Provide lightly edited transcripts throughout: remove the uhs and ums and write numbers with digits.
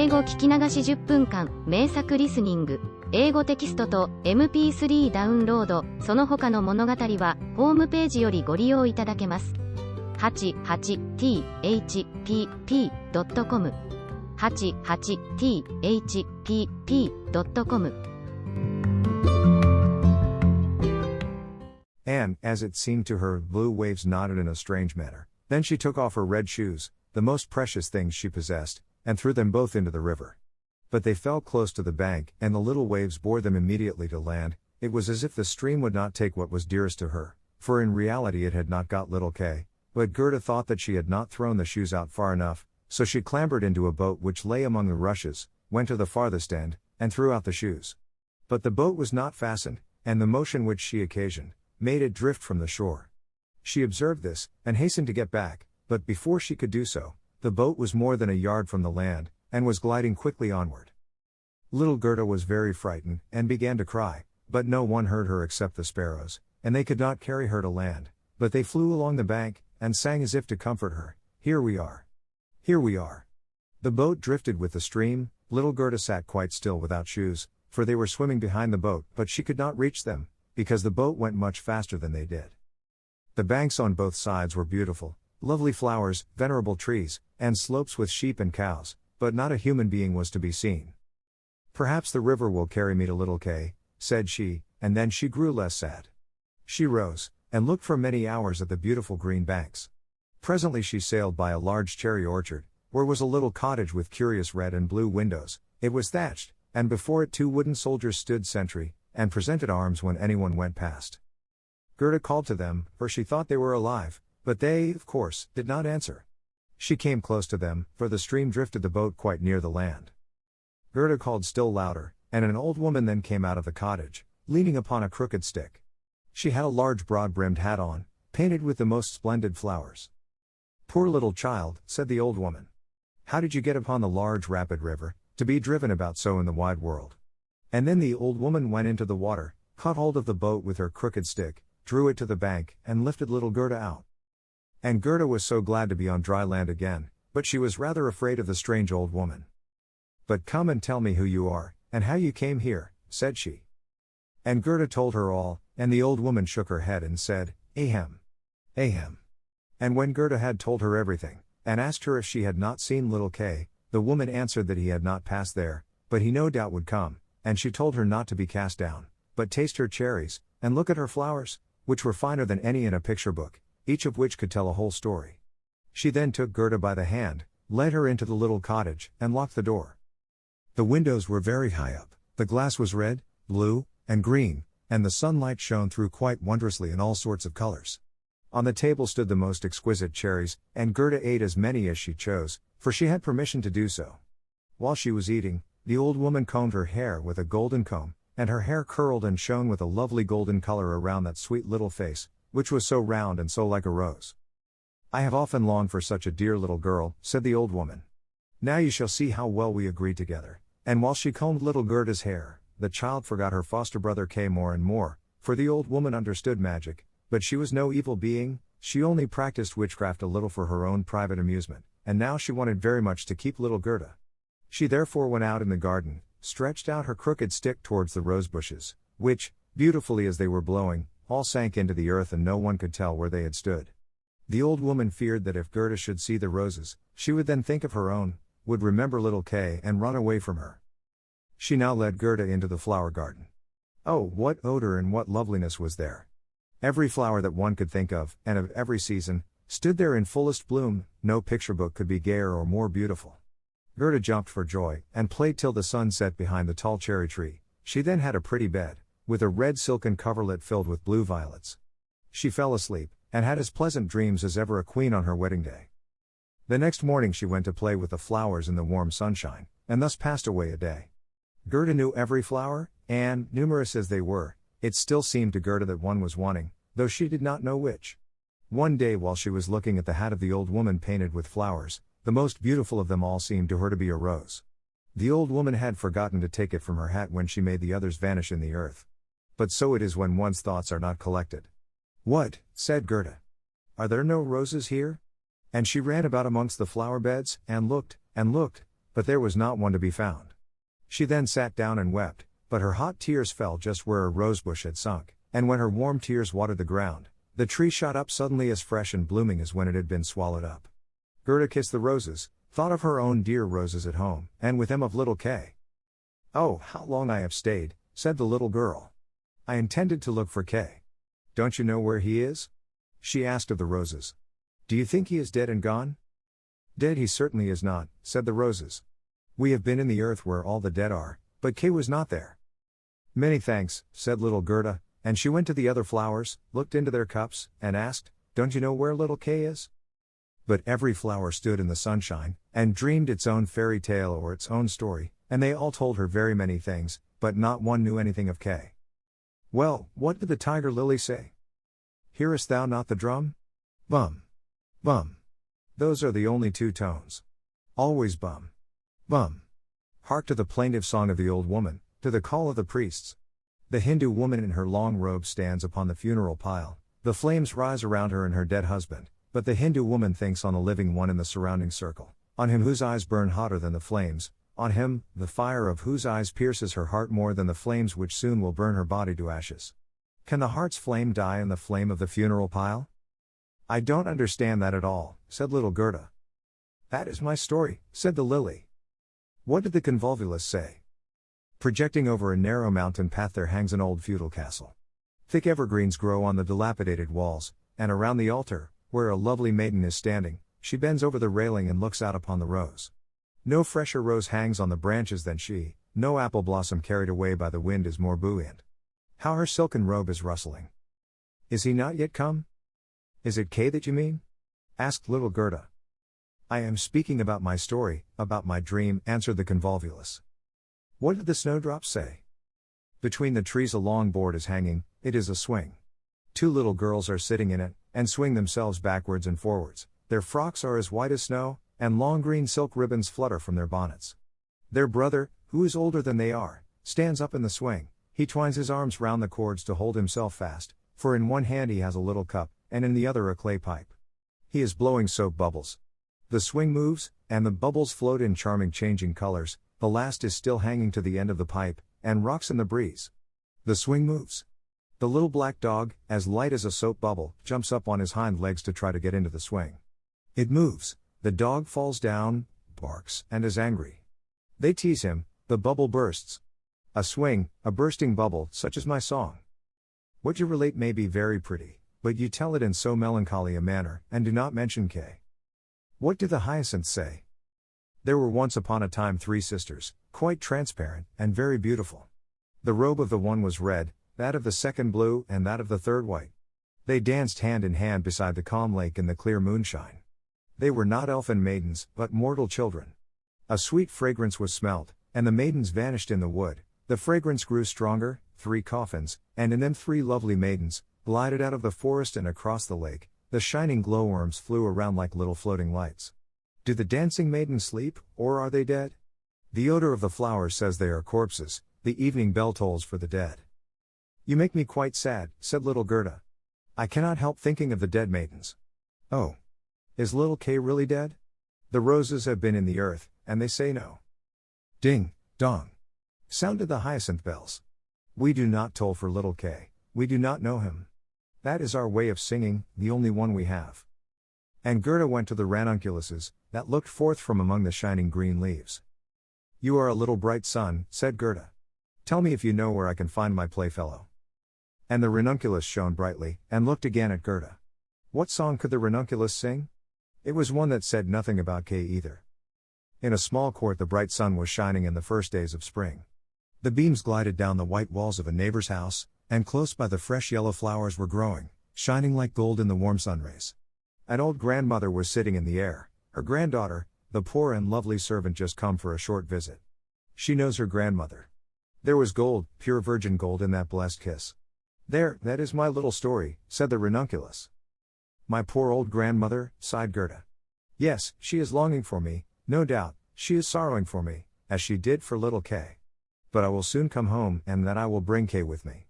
英語聞き流し10分間、名作リスニング、英語テキストと MP3 ダウンロード、その他の物語は、ホームページよりご利用いただけます。88thpp.com 88thpp.com And, as it seemed to her, blue waves nodded in a strange manner. Then she took off her red shoes, the most precious things she possessed, and threw them both into the river. But they fell close to the bank, and the little waves bore them immediately to land. It was as if the stream would not take what was dearest to her, for in reality it had not got little Kay. But Gerda thought that she had not thrown the shoes out far enough, so she clambered into a boat which lay among the rushes, went to the farthest end, and threw out the shoes. But the boat was not fastened, and the motion which she occasioned made it drift from the shore. She observed this, and hastened to get back, but before she could do so, the boat was more than a yard from the land, and was gliding quickly onward. Little Gerda was very frightened, and began to cry, but no one heard her except the sparrows, and they could not carry her to land, but they flew along the bank, and sang as if to comfort her, "Here we are. Here we are." The boat drifted with the stream. Little Gerda sat quite still without shoes, for they were swimming behind the boat, but she could not reach them, because the boat went much faster than they did. The banks on both sides were beautiful, lovely flowers, venerable trees, and slopes with sheep and cows, but not a human being was to be seen. "Perhaps the river will carry me to little Kay," said she, and then she grew less sad. She rose, and looked for many hours at the beautiful green banks. Presently she sailed by a large cherry orchard, where was a little cottage with curious red and blue windows. It was thatched, and before it 2 wooden soldiers stood sentry, and presented arms when anyone went past. Gerda called to them, for she thought they were alive, but they, of course, did not answer. She came close to them, for the stream drifted the boat quite near the land. Gerda called still louder, and an old woman then came out of the cottage, leaning upon a crooked stick. She had a large broad-brimmed hat on, painted with the most splendid flowers. "Poor little child," said the old woman. "How did you get upon the large rapid river, to be driven about so in the wide world?" And then the old woman went into the water, caught hold of the boat with her crooked stick, drew it to the bank, and lifted little Gerda out. And Gerda was so glad to be on dry land again, but she was rather afraid of the strange old woman. "But come and tell me who you are, and how you came here," said she. And Gerda told her all, and the old woman shook her head and said, "Ahem. Ahem." And when Gerda had told her everything, and asked her if she had not seen little Kay, the woman answered that he had not passed there, but he no doubt would come, and she told her not to be cast down, but taste her cherries, and look at her flowers, which were finer than any in a picture book, each of which could tell a whole story. She then took Gerda by the hand, led her into the little cottage, and locked the door. The windows were very high up, the glass was red, blue, and green, and the sunlight shone through quite wondrously in all sorts of colors. On the table stood the most exquisite cherries, and Gerda ate as many as she chose, for she had permission to do so. While she was eating, the old woman combed her hair with a golden comb, and her hair curled and shone with a lovely golden color around that sweet little face, which was so round and so like a rose. "I have often longed for such a dear little girl," said the old woman. "Now you shall see how well we agree together." And while she combed little Gerda's hair, the child forgot her foster brother Kay more and more, for the old woman understood magic, but she was no evil being, she only practiced witchcraft a little for her own private amusement, and now she wanted very much to keep little Gerda. She therefore went out in the garden, stretched out her crooked stick towards the rose bushes, which, beautifully as they were blowing, all sank into the earth and no one could tell where they had stood. The old woman feared that if Gerda should see the roses, she would then think of her own, would remember little Kay and run away from her. She now led Gerda into the flower garden. Oh, what odor and what loveliness was there! Every flower that one could think of, and of every season, stood there in fullest bloom. No picture book could be gayer or more beautiful. Gerda jumped for joy, and played till the sun set behind the tall cherry tree. She then had a pretty bed, with a red silken coverlet filled with blue violets. She fell asleep, and had as pleasant dreams as ever a queen on her wedding day. The next morning she went to play with the flowers in the warm sunshine, and thus passed away a day. Gerda knew every flower, and, numerous as they were, it still seemed to Gerda that one was wanting, though she did not know which. One day while she was looking at the hat of the old woman painted with flowers, the most beautiful of them all seemed to her to be a rose. The old woman had forgotten to take it from her hat when she made the others vanish in the earth. But so it is when one's thoughts are not collected. "What," said Gerda. "Are there no roses here?" And she ran about amongst the flower beds, and looked, but there was not one to be found. She then sat down and wept, but her hot tears fell just where a rosebush had sunk, and when her warm tears watered the ground, the tree shot up suddenly as fresh and blooming as when it had been swallowed up. Gerda kissed the roses, thought of her own dear roses at home, and with them of little Kay. "Oh, how long I have stayed," said the little girl. "I intended to look for Kay. Don't you know where he is?" she asked of the roses. "Do you think he is dead and gone?" "Dead he certainly is not," said the roses. "We have been in the earth where all the dead are, but Kay was not there." "Many thanks," said little Gerda, and she went to the other flowers, looked into their cups, and asked, "Don't you know where little Kay is?" But every flower stood in the sunshine, and dreamed its own fairy tale or its own story, and they all told her very many things, but not one knew anything of Kay. Well, what did the tiger lily say? "Hearest thou not the drum? Bum. Bum. Those are the only two tones. Always bum. Bum. Hark to the plaintive song of the old woman, to the call of the priests. The Hindu woman in her long robe stands upon the funeral pile, the flames rise around her and her dead husband, but the Hindu woman thinks on the living one in the surrounding circle, on him whose eyes burn hotter than the flames, on him, the fire of whose eyes pierces her heart more than the flames which soon will burn her body to ashes. Can the heart's flame die in the flame of the funeral pile?" "I don't understand that at all," said little Gerda. "That is my story," said the lily. "What did the convolvulus say?" "Projecting over a narrow mountain path there hangs an old feudal castle. Thick evergreens grow on the dilapidated walls, and around the altar, where a lovely maiden is standing, she bends over the railing and looks out upon the rose. No fresher rose hangs on the branches than she, no apple blossom carried away by the wind is more buoyant. How her silken robe is rustling. Is he not yet come?" "Is it Kay that you mean?" asked little Gerda. "I am speaking about my story, about my dream," answered the convolvulus. "What did the snowdrops say?" "Between the trees a long board is hanging, it is a swing. Two little girls are sitting in it, and swing themselves backwards and forwards. Their frocks are as white as snow, and long green silk ribbons flutter from their bonnets. Their brother, who is older than they are, stands up in the swing. He twines his arms round the cords to hold himself fast, for in one hand he has a little cup, and in the other a clay pipe. He is blowing soap bubbles. The swing moves, and the bubbles float in charming changing colors. The last is still hanging to the end of the pipe, and rocks in the breeze. The swing moves. The little black dog, as light as a soap bubble, jumps up on his hind legs to try to get into the swing. It moves, the dog falls down, barks, and is angry. They tease him, the bubble bursts. A swing, a bursting bubble, such is my song. What you relate may be very pretty, but you tell it in so melancholy a manner, and do not mention Kay. What do the hyacinths say? There were once upon a time 3 sisters, quite transparent, and very beautiful. The robe of the one was red, that of the second blue, and that of the third white. They danced hand in hand beside the calm lake in the clear moonshine. They were not elfin maidens, but mortal children. A sweet fragrance was smelt, and the maidens vanished in the wood. The fragrance grew stronger, 3 coffins, and in them 3 lovely maidens, glided out of the forest and across the lake. The shining glowworms flew around like little floating lights. Do the dancing maidens sleep, or are they dead? The odor of the flowers says they are corpses, the evening bell tolls for the dead. You make me quite sad, said little Gerda. I cannot help thinking of the dead maidens. Oh. Is little Kay really dead? The roses have been in the earth, and they say no. Ding, dong. Sounded the hyacinth bells. We do not toll for little Kay, we do not know him. That is our way of singing, the only one we have. And Gerda went to the ranunculuses, that looked forth from among the shining green leaves. You are a little bright sun, said Gerda. Tell me if you know where I can find my playfellow. And the ranunculus shone brightly, and looked again at Gerda. What song could the ranunculus sing? It was one that said nothing about Kay either. In a small court the bright sun was shining in the first days of spring. The beams glided down the white walls of a neighbor's house, and close by the fresh yellow flowers were growing, shining like gold in the warm sunrays. An old grandmother was sitting in the air, her granddaughter, the poor and lovely servant just come for a short visit. She knows her grandmother. There was gold, pure virgin gold in that blessed kiss. There, that is my little story, said the ranunculus. My poor old grandmother, sighed Gerda. Yes, she is longing for me, no doubt, she is sorrowing for me, as she did for little Kay. But I will soon come home, and then I will bring Kay with me.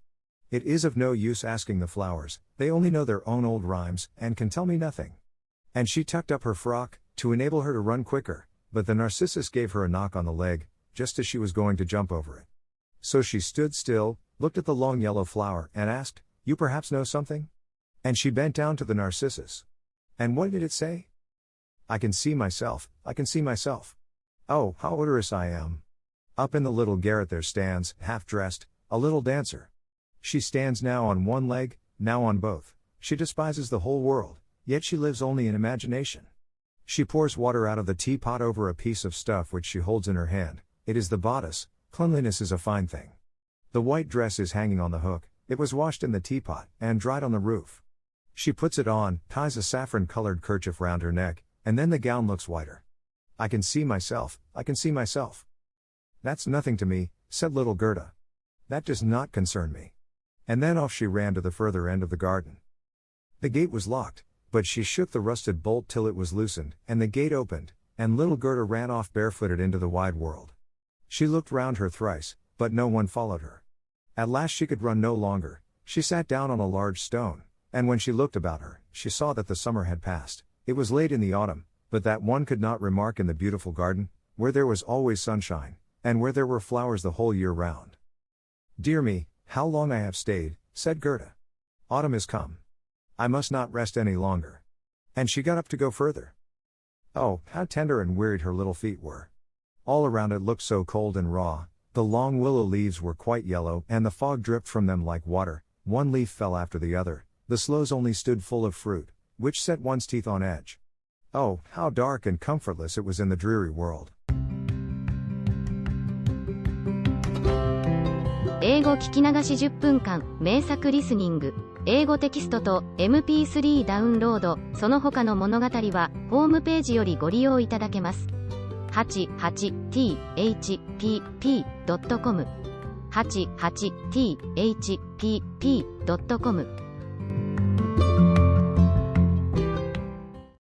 It is of no use asking the flowers, they only know their own old rhymes, and can tell me nothing. And she tucked up her frock, to enable her to run quicker, but the narcissus gave her a knock on the leg, just as she was going to jump over it. So she stood still, looked at the long yellow flower, and asked, "You perhaps know something?" And she bent down to the narcissus. And what did it say? "I can see myself, I can see myself. Oh, how odorous I am. Up in the little garret there stands, half-dressed, a little dancer. She stands now on one leg, now on both. She despises the whole world, yet she lives only in imagination. She pours water out of the teapot over a piece of stuff which she holds in her hand. It is the bodice. Cleanliness is a fine thing. The white dress is hanging on the hook, it was washed in the teapot, and dried on the roof. She puts it on, ties a saffron-colored kerchief round her neck, and then the gown looks whiter. I can see myself, I can see myself." "That's nothing to me," said little Gerda. "That does not concern me." And then off she ran to the further end of the garden. The gate was locked, but she shook the rusted bolt till it was loosened, and the gate opened, and little Gerda ran off barefooted into the wide world. She looked round her thrice, but no one followed her. At last she could run no longer, she sat down on a large stone, and when she looked about her, she saw that the summer had passed. It was late in the autumn, but that one could not remark in the beautiful garden, where there was always sunshine, and where there were flowers the whole year round. "Dear me, how long I have stayed," said Gerda. "Autumn is come. I must not rest any longer." And she got up to go further. Oh, how tender and wearied her little feet were. All around it looked so cold and raw, the long willow leaves were quite yellow, and the fog dripped from them like water, one leaf fell after the other, the sloes only stood full of fruit, which set one's teeth on edge. Oh, how dark and comfortless it was in the dreary world. 英語聞き流し10分間、名作リスニング。英語テキストと MP3 ダウンロード、その他の物語は、ホームページよりご利用いただけます。88thpp.com 88thpp.com